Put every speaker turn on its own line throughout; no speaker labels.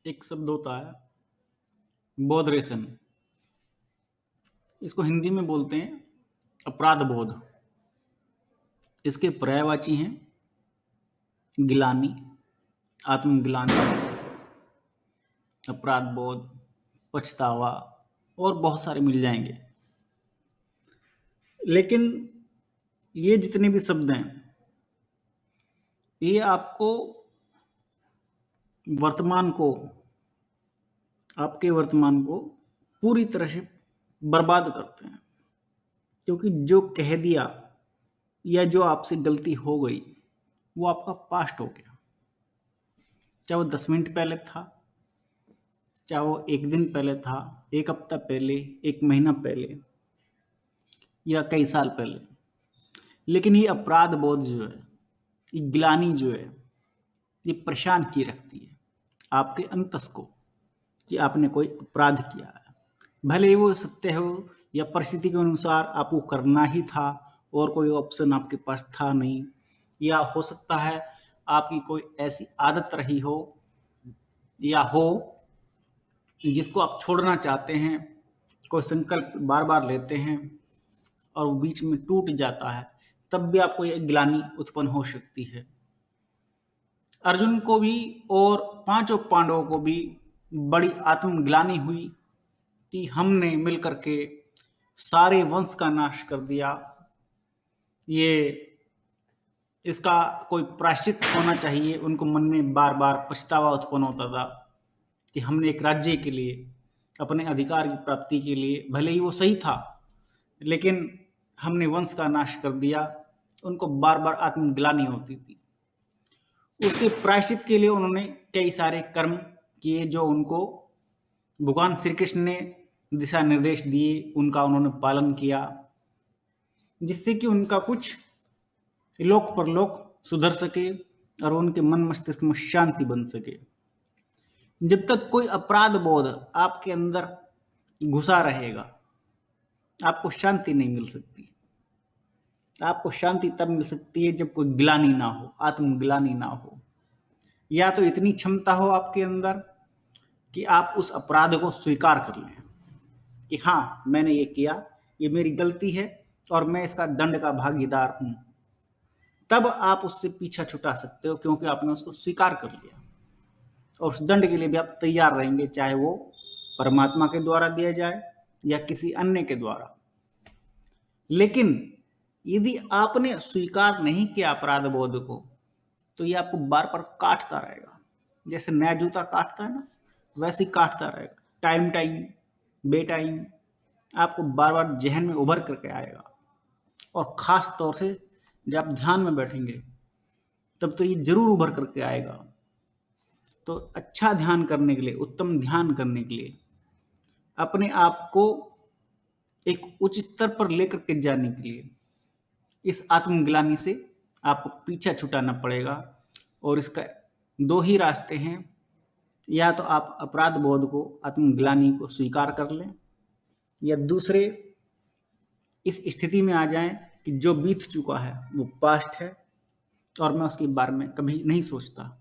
एक शब्द होता है बोधरेशन। इसको हिंदी में बोलते हैं अपराध बोध। इसके पर्यायवाची हैं गिलानी, आत्मगिलानी, अपराध बोध, पछतावा और बहुत सारे मिल जाएंगे। लेकिन ये जितने भी शब्द हैं ये आपको आपके वर्तमान को पूरी तरह से बर्बाद करते हैं, क्योंकि जो कह दिया या जो आपसे गलती हो गई वो आपका पास्ट हो गया। चाहे वो 10 मिनट पहले था, चाहे वो एक दिन पहले था, एक हफ्ता पहले, एक महीना पहले या कई साल पहले। लेकिन ये अपराध बोध जो है, ये गिलानी जो है, ये परेशान किए रखती है आपके अंतस को कि आपने कोई अपराध किया है। भले ही वो सत्य हो या परिस्थिति के अनुसार आपको करना ही था और कोई ऑप्शन आपके पास था नहीं, या हो सकता है आपकी कोई ऐसी आदत रही हो या हो जिसको आप छोड़ना चाहते हैं, कोई संकल्प बार बार लेते हैं और वो बीच में टूट जाता है, तब भी आपको ये ग्लानि उत्पन्न हो सकती है। अर्जुन को भी और पांचों पांडवों को भी बड़ी आत्मग्लानि हुई कि हमने मिलकर के सारे वंश का नाश कर दिया। ये इसका कोई प्रायश्चित होना चाहिए। उनको मन में बार बार पछतावा उत्पन्न होता था कि हमने एक राज्य के लिए, अपने अधिकार की प्राप्ति के लिए, भले ही वो सही था लेकिन हमने वंश का नाश कर दिया। उनको बार बार आत्मग्लानि होती थी। उसके प्रायश्चित के लिए उन्होंने कई सारे कर्म किए जो उनको भगवान श्री कृष्ण ने दिशा निर्देश दिए, उनका उन्होंने पालन किया, जिससे कि उनका कुछ लोक परलोक सुधर सके और उनके मन मस्तिष्क में शांति बन सके। जब तक कोई अपराध बोध आपके अंदर घुसा रहेगा आपको शांति नहीं मिल सकती। आपको शांति तब मिल सकती है जब कोई ग्लानि ना हो, आत्मग्लानि ना हो, या तो इतनी क्षमता हो आपके अंदर कि आप उस अपराध को स्वीकार कर लें कि हाँ मैंने ये किया, ये मेरी गलती है और मैं इसका दंड का भागीदार हूं। तब आप उससे पीछा छुटा सकते हो, क्योंकि आपने उसको स्वीकार कर लिया और उस दंड के लिए भी आप तैयार रहेंगे, चाहे वो परमात्मा के द्वारा दिया जाए या किसी अन्य के द्वारा। लेकिन यदि आपने स्वीकार नहीं किया अपराध बोध को, तो ये आपको बार बार काटता रहेगा। जैसे नया जूता काटता है ना, वैसे ही काटता रहेगा। टाइम टाइम बे टाइम आपको बार बार जहन में उभर करके आएगा। और खास तौर से जब आप ध्यान में बैठेंगे तब तो ये जरूर उभर करके आएगा। तो अच्छा ध्यान करने के लिए, उत्तम ध्यान करने के लिए, अपने आप को एक उच्च स्तर पर लेकर के जाने के लिए इस आत्मग्लानि से आपको पीछा छुटाना पड़ेगा। और इसका दो ही रास्ते हैं, या तो आप अपराध बोध को, आत्मग्लानि को स्वीकार कर लें, या दूसरे इस स्थिति में आ जाएं कि जो बीत चुका है वो पास्ट है और मैं उसके बारे में कभी नहीं सोचता,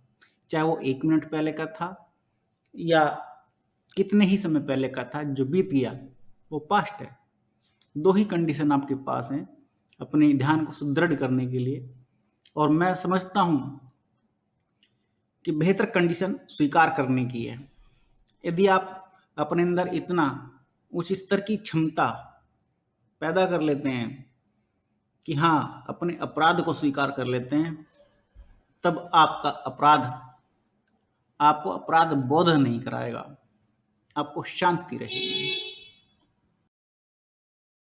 चाहे वो 1 मिनट पहले का था या कितने ही समय पहले का था। जो बीत गया वो पास्ट है। दो ही कंडीशन आपके पास हैं अपने ध्यान को सुदृढ़ करने के लिए, और मैं समझता हूं कि बेहतर कंडीशन स्वीकार करने की है। यदि आप अपने अंदर इतना उच्च स्तर की क्षमता पैदा कर लेते हैं कि हाँ अपने अपराध को स्वीकार कर लेते हैं, तब आपको अपराध बोध नहीं कराएगा, आपको शांति रहेगी।